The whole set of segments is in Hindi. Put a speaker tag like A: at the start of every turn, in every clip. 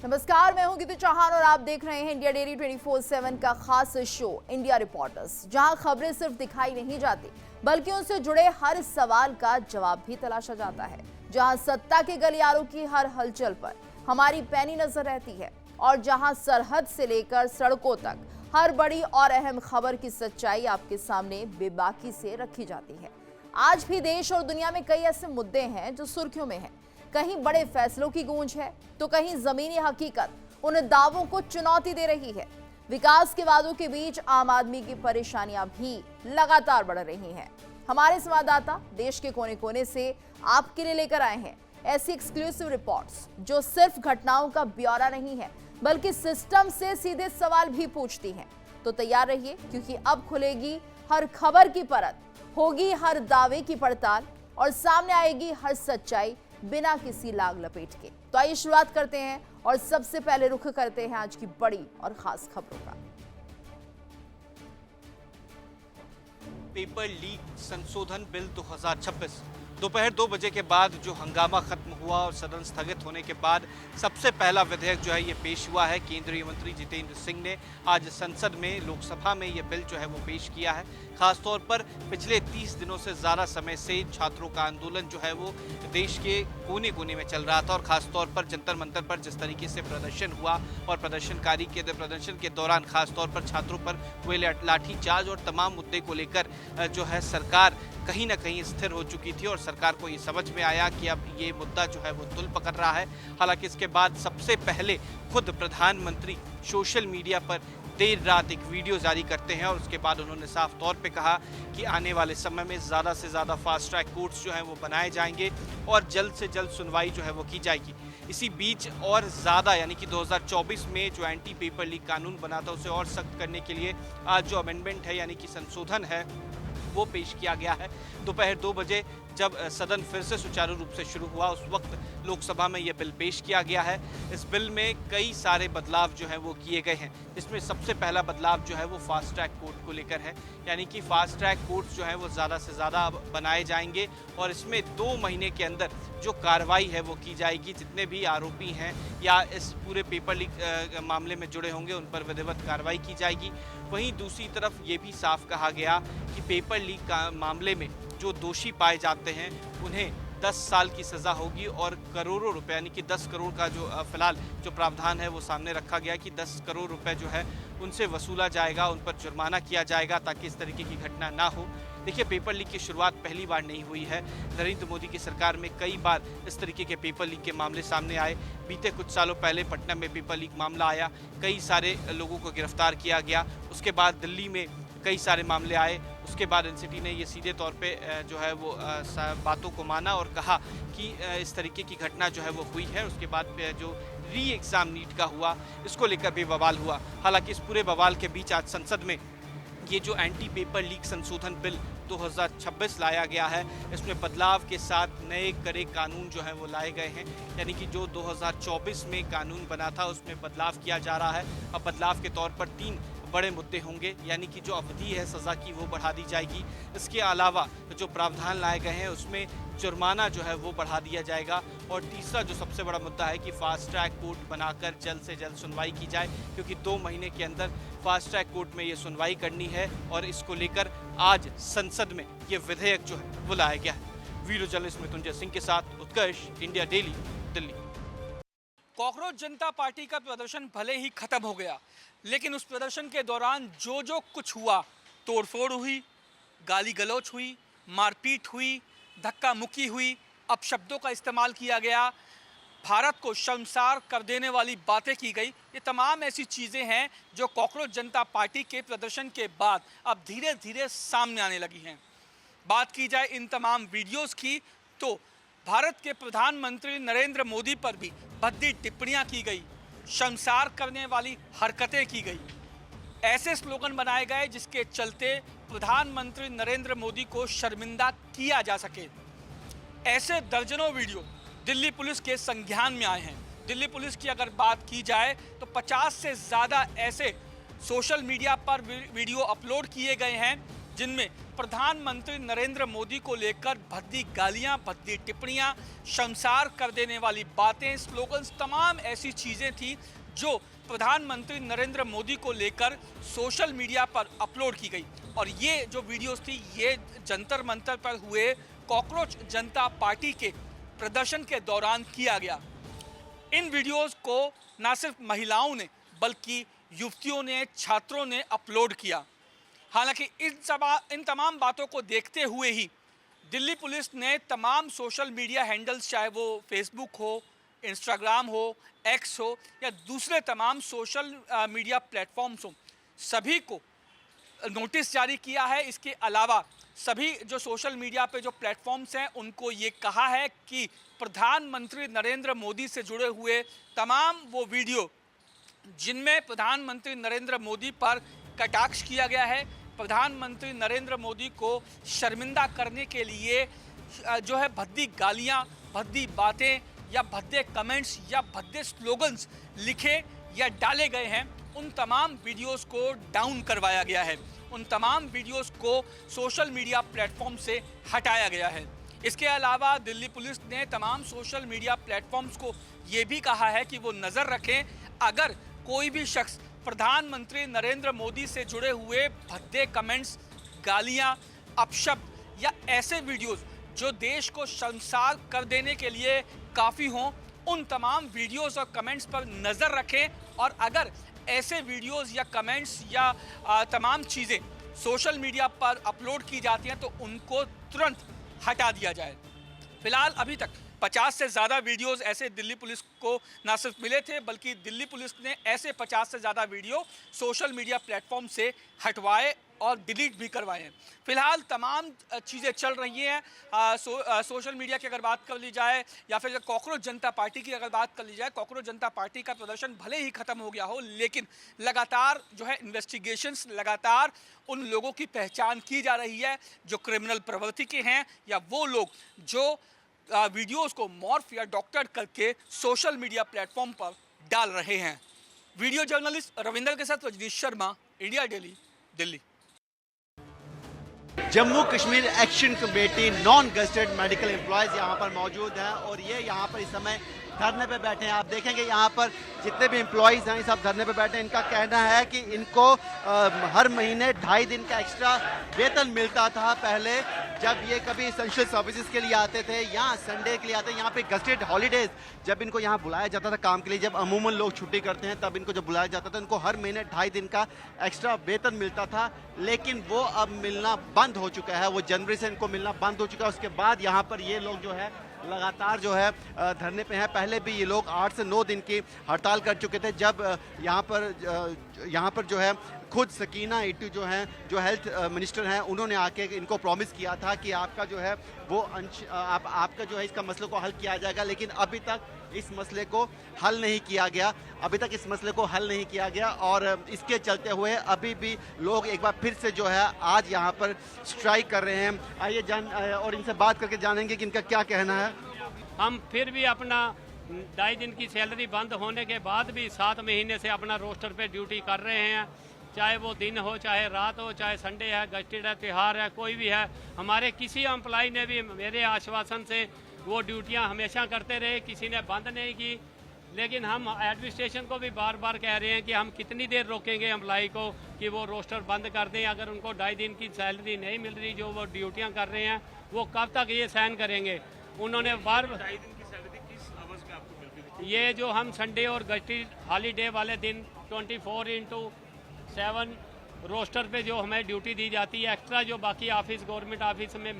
A: नमस्कार, मैं हूं गीतू चौहान और आप देख रहे हैं इंडिया डेली 24/7 का खास शो इंडिया रिपोर्टर्स, जहां खबरें सिर्फ दिखाई नहीं जाती बल्कि उनसे जुड़े हर सवाल का जवाब भी तलाशा जाता है। जहां सत्ता के गलियारों की हर हलचल पर हमारी पैनी नजर रहती है और जहां सरहद से लेकर सड़कों तक हर बड़ी और अहम खबर की सच्चाई आपके सामने बेबाकी से रखी जाती है। आज भी देश और दुनिया में कई ऐसे मुद्दे हैं जो सुर्खियों में हैं। कहीं बड़े फैसलों की गूंज है तो कहीं जमीनी हकीकत उन दावों को चुनौती दे रही है। विकास के वादों के बीच आम आदमी की परेशानियां भी लगातार बढ़ रही हैं। हमारे संवाददाता देश के कोने कोने से आपके लिए लेकर आए हैं ऐसी एक्सक्लूसिव रिपोर्ट्स जो सिर्फ घटनाओं का ब्यौरा नहीं है बल्कि सिस्टम से सीधे सवाल भी पूछती हैं। तो तैयार रहिए, क्योंकि अब खुलेगी हर खबर की परत, होगी हर दावे की पड़ताल और सामने आएगी हर सच्चाई बिना किसी लाग लपेट के। तो आइए शुरुआत करते हैं और सबसे पहले रुख करते हैं आज की बड़ी और खास खबरों का।
B: पेपर लीक संशोधन बिल 2026 दोपहर 2 बजे के बाद जो हंगामा खत्म हुआ और सदन स्थगित होने के बाद सबसे पहला विधेयक जो है ये पेश हुआ है। केंद्रीय मंत्री जितेंद्र सिंह ने आज संसद में, लोकसभा में ये बिल जो है वो पेश किया है। खासतौर पर पिछले 30 दिनों से ज़्यादा समय से छात्रों का आंदोलन जो है वो देश के कोने कोने में चल रहा था और खासतौर पर जंतर मंतर पर जिस तरीके से प्रदर्शन हुआ और प्रदर्शनकारी के प्रदर्शन के दौरान खासतौर पर छात्रों पर हुए लाठीचार्ज और तमाम मुद्दे को लेकर जो है सरकार कहीं ना कहीं स्थिर हो चुकी थी और सरकार को ये समझ में आया कि अब ये मुद्दा जो है वो तुल पकड़ रहा है। हालांकि इसके बाद सबसे पहले खुद प्रधानमंत्री सोशल मीडिया पर देर रात एक वीडियो जारी करते हैं और उसके बाद उन्होंने साफ तौर पे कहा कि आने वाले समय में ज़्यादा से ज़्यादा फास्ट ट्रैक कोर्ट्स जो हैं वो बनाए जाएंगे और जल्द से जल्द सुनवाई जो है वो की जाएगी। इसी बीच और ज़्यादा यानी कि 2024 में जो एंटी पेपर लीक कानून बना था उसे और सख्त करने के लिए आज जो अमेंडमेंट है यानी कि संशोधन है वो पेश किया गया है। दोपहर 2 बजे जब सदन फिर से सुचारू रूप से शुरू हुआ उस वक्त लोकसभा में यह बिल पेश किया गया है। इस बिल में कई सारे बदलाव जो हैं वो किए गए हैं। इसमें सबसे पहला बदलाव जो है वो फास्ट ट्रैक कोर्ट को लेकर है, यानी कि फास्ट ट्रैक कोर्ट्स जो हैं वो ज़्यादा से ज़्यादा अब बनाए जाएंगे और इसमें 2 महीने के अंदर जो कार्रवाई है वो की जाएगी। जितने भी आरोपी हैं या इस पूरे पेपर लीक मामले में जुड़े होंगे उन पर विधिवत कार्रवाई की जाएगी। वहीं दूसरी तरफ ये भी साफ कहा गया कि पेपर लीक का मामले में जो दोषी पाए जाते हैं उन्हें 10 साल की सज़ा होगी और करोड़ों रुपए यानी कि 10 करोड़ का जो फिलहाल जो प्रावधान है वो सामने रखा गया कि 10 करोड़ रुपए जो है उनसे वसूला जाएगा, उन पर जुर्माना किया जाएगा ताकि इस तरीके की घटना ना हो। देखिए, पेपर लीक की शुरुआत पहली बार नहीं हुई है। नरेंद्र मोदी की सरकार में कई बार इस तरीके के पेपर लीक के मामले सामने आए। बीते कुछ सालों पहले पटना में पेपर लीक मामला आया, कई सारे लोगों को गिरफ्तार किया गया। उसके बाद दिल्ली में कई सारे मामले आए। उसके बाद एनसीटी ने ये सीधे तौर पे जो है वो बातों को माना और कहा कि इस तरीके की घटना जो है वो हुई है। उसके बाद जो री एग्ज़ाम नीट का हुआ, इसको लेकर भी बवाल हुआ। हालांकि इस पूरे बवाल के बीच आज संसद में ये जो एंटी पेपर लीक संशोधन बिल 2026 लाया गया है, इसमें बदलाव के साथ नए कड़े कानून जो हैं वो लाए गए हैं। यानी कि जो 2024 में कानून बना था उसमें बदलाव किया जा रहा है। अब बदलाव के तौर पर 3 बड़े मुद्दे होंगे, यानी कि जो अवधि है सज़ा की वो बढ़ा दी जाएगी। इसके अलावा जो प्रावधान लाए गए हैं उसमें जुर्माना जो है वो बढ़ा दिया जाएगा और तीसरा जो सबसे बड़ा मुद्दा है कि फास्ट ट्रैक कोर्ट बनाकर जल्द से जल्द सुनवाई की जाए, क्योंकि 2 महीने के अंदर फास्ट ट्रैक कोर्ट में ये सुनवाई करनी है और इसको लेकर आज संसद में ये विधेयक जो है वो लाया गया है। वीडियो जर्नलिस्ट मृत्युंजय सिंह के साथ उत्कर्ष, इंडिया डेली, दिल्ली।
C: कांग्रेस जनता पार्टी का प्रदर्शन भले ही खत्म हो गया, लेकिन उस प्रदर्शन के दौरान जो कुछ हुआ, तोड़फोड़ हुई, गाली गलौच हुई, मारपीट हुई, धक्का मुक्की हुई, अपशब्दों का इस्तेमाल किया गया, भारत को शर्मसार कर देने वाली बातें की गई। ये तमाम ऐसी चीज़ें हैं जो कांग्रेस जनता पार्टी के प्रदर्शन के बाद अब धीरे धीरे सामने आने लगी हैं। बात की जाए इन तमाम वीडियोस की तो भारत के प्रधानमंत्री नरेंद्र मोदी पर भी भद्दी टिप्पणियां की गई, शर्मसार करने वाली हरकतें की गई, ऐसे स्लोगन बनाए गए जिसके चलते प्रधानमंत्री नरेंद्र मोदी को शर्मिंदा किया जा सके। ऐसे दर्जनों वीडियो दिल्ली पुलिस के संज्ञान में आए हैं। दिल्ली पुलिस की अगर बात की जाए तो 50 से ज़्यादा ऐसे सोशल मीडिया पर वीडियो अपलोड किए गए हैं जिनमें प्रधानमंत्री नरेंद्र मोदी को लेकर भद्दी गालियां, भद्दी टिप्पणियां, शर्मसार कर देने वाली बातें, स्लोगन्स, तमाम ऐसी चीज़ें थी जो प्रधानमंत्री नरेंद्र मोदी को लेकर सोशल मीडिया पर अपलोड की गई। और ये जो वीडियोस थी ये जंतर मंतर पर हुए कॉकरोच जनता पार्टी के प्रदर्शन के दौरान किया गया। इन वीडियोस को न सिर्फ महिलाओं ने बल्कि युवतियों ने, छात्रों ने अपलोड किया। हालांकि इन तमाम बातों को देखते हुए ही दिल्ली पुलिस ने तमाम सोशल मीडिया हैंडल्स, चाहे वो फेसबुक हो, इंस्टाग्राम हो, एक्स हो या दूसरे तमाम सोशल मीडिया प्लेटफॉर्म्स हो, सभी को नोटिस जारी किया है। इसके अलावा सभी जो सोशल मीडिया पे जो प्लेटफॉर्म्स हैं उनको ये कहा है कि प्रधानमंत्री नरेंद्र मोदी से जुड़े हुए तमाम वो वीडियो जिनमें प्रधानमंत्री नरेंद्र मोदी पर कटाक्ष किया गया है, प्रधानमंत्री नरेंद्र मोदी को शर्मिंदा करने के लिए जो है भद्दी गालियां, भद्दी बातें या भद्दे कमेंट्स या भद्दे स्लोगन्स लिखे या डाले गए हैं, उन तमाम वीडियोस को डाउन करवाया गया है, उन तमाम वीडियोस को सोशल मीडिया प्लेटफॉर्म से हटाया गया है। इसके अलावा दिल्ली पुलिस ने तमाम सोशल मीडिया प्लेटफॉर्म्स को ये भी कहा है कि वो नज़र रखें, अगर कोई भी शख्स प्रधानमंत्री नरेंद्र मोदी से जुड़े हुए भद्दे कमेंट्स, गालियां, अपशब्द या ऐसे वीडियोस जो देश को शर्मसार कर देने के लिए काफ़ी हों, उन तमाम वीडियोस और कमेंट्स पर नज़र रखें और अगर ऐसे वीडियोस या कमेंट्स या तमाम चीज़ें सोशल मीडिया पर अपलोड की जाती हैं तो उनको तुरंत हटा दिया जाए। फिलहाल अभी तक 50 से ज़्यादा वीडियोस ऐसे दिल्ली पुलिस को ना सिर्फ मिले थे बल्कि दिल्ली पुलिस ने ऐसे 50 से ज़्यादा वीडियो सोशल मीडिया प्लेटफॉर्म से हटवाए और डिलीट भी करवाए हैं। फिलहाल तमाम चीज़ें चल रही हैं। सोशल मीडिया की अगर बात कर ली जाए या फिर कॉकरोच जनता पार्टी की अगर बात कर ली जाए, कॉकरोच जनता पार्टी का प्रदर्शन भले ही ख़त्म हो गया हो लेकिन लगातार जो है इन्वेस्टिगेशंस, लगातार उन लोगों की पहचान की जा रही है जो क्रिमिनल प्रवृत्ति के हैं या वो लोग जो वीडियोस को मॉर्फ या डॉक्टर करके सोशल मीडिया प्लेटफॉर्म पर डाल रहे हैं। वीडियो जर्नलिस्ट रविंदर के साथ Rajneesh Sharma, India daily, Delhi.
D: Jammu Kashmir action committee non gazetted medical employees यहाँ पर मौजूद हैं और ये यहाँ पर इस समय धरने पे बैठे हैं। आप देखेंगे यहाँ पर जितने भी एम्प्लॉयज़ हैं सब धरने पे बैठे हैं। इनका कहना है कि इनको हर महीने 2.5 दिन का एक्स्ट्रा वेतन मिलता था पहले, जब ये कभी एसेंशियल सर्विसेज के लिए आते थे, यहाँ संडे के लिए आते हैं, यहाँ पे गजेटेड हॉलीडेज जब इनको यहाँ बुलाया जाता था काम के लिए, जब अमूमन लोग छुट्टी करते हैं तब इनको जब बुलाया जाता था, इनको हर महीने 2.5 दिन का एक्स्ट्रा वेतन मिलता था, लेकिन वो अब मिलना बंद हो चुका है। वो जनवरी से इनको मिलना बंद हो चुका है। उसके बाद यहाँ पर ये लोग जो है लगातार जो है धरने पे हैं। पहले भी ये लोग 8 से 9 दिन की हड़ताल कर चुके थे, जब यहाँ पर जो है खुद सकीना इट्टू जो हैं, जो हेल्थ मिनिस्टर हैं, उन्होंने आके इनको प्रॉमिस किया था कि आपका जो है वो आपका जो है इसका मसले को हल किया जाएगा, लेकिन अभी तक इस मसले को हल नहीं किया गया। अभी तक इस मसले को हल नहीं किया गया और इसके चलते हुए अभी भी लोग एक बार फिर से जो है आज यहाँ पर स्ट्राइक कर रहे हैं। आइए और इनसे बात करके जानेंगे कि इनका क्या कहना है।
E: हम फिर भी अपना 2.5 दिन की सैलरी बंद होने के बाद भी 7 महीने से अपना रोस्टर पे ड्यूटी कर रहे हैं, चाहे वो दिन हो, चाहे रात हो, चाहे संडे है, गजेटेड है, त्यौहार है, कोई भी है। हमारे किसी एम्प्लॉय ने भी मेरे आश्वासन से वो ड्यूटियां हमेशा करते रहे, किसी ने बंद नहीं की। लेकिन हम एडमिनिस्ट्रेशन को भी बार बार कह रहे हैं कि हम कितनी देर रोकेंगे एम्प्लॉय को कि वो रोस्टर बंद कर दें। अगर उनको 2.5 दिन की सैलरी नहीं मिल रही जो वो ड्यूटियाँ कर रहे हैं, वो कब तक ये सहन करेंगे। उन्होंने बार 2.5 दिन की सैलरी किस आवर्स में आपको मिलती है? ये जो हम संडे और गजेटेड हॉलीडे वाले दिन 24/7 रोस्टर पे जो हमें ड्यूटी दी जाती है, एक्स्ट्रा जो बाकी ऑफिस गवर्नमेंट ऑफिस में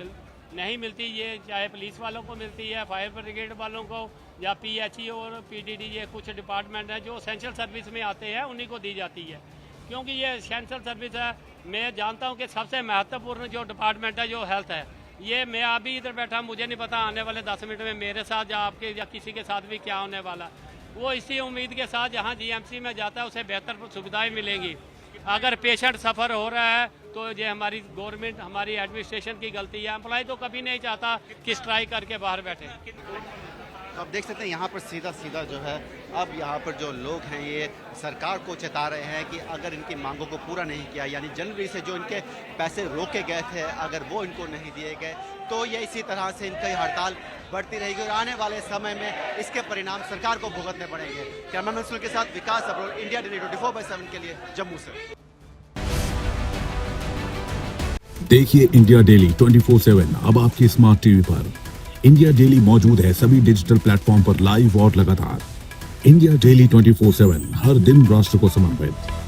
E: नहीं मिलती, ये चाहे पुलिस वालों को मिलती है, फायर ब्रिगेड वालों को या PHE और PDD, ये कुछ डिपार्टमेंट हैं जो एसेंशियल सर्विस में आते हैं, उन्हीं को दी जाती है। क्योंकि ये एसेंशियल सर्विस है, मैं जानता हूँ कि सबसे महत्वपूर्ण जो डिपार्टमेंट है जो हेल्थ है, ये मैं अभी इधर बैठा, मुझे नहीं पता आने वाले 10 मिनट में मेरे साथ या आपके या किसी के साथ भी क्या होने वाला। वो इसी उम्मीद के साथ जहाँ GMC में जाता है उसे बेहतर सुविधाएँ मिलेंगी। अगर पेशेंट सफ़र हो रहा है तो ये हमारी गवर्नमेंट, हमारी एडमिनिस्ट्रेशन की गलती है। एम्प्लॉय तो कभी नहीं चाहता कि स्ट्राइक करके बाहर बैठे।
D: तो आप देख सकते हैं यहाँ पर सीधा सीधा जो है अब यहाँ पर जो लोग हैं ये सरकार को चेता रहे हैं कि अगर इनकी मांगों को पूरा नहीं किया, यानी जनवरी से जो इनके पैसे रोके गए थे अगर वो इनको नहीं दिए गए तो ये इसी तरह से इनकी हड़ताल बढ़ती रहेगी और आने वाले समय में इसके परिणाम सरकार को भुगतने पड़ेंगे। कैमरामैन सुनील के साथ विकास अब्रोल, इंडिया डेली 24/7 के लिए जम्मू से।
F: देखिए इंडिया डेली 24/7 अब आपकी स्मार्ट टीवी पर। इंडिया डेली मौजूद है सभी डिजिटल प्लेटफॉर्म पर लाइव और लगातार। इंडिया डेली 24/7 हर दिन राष्ट्र को समर्पित।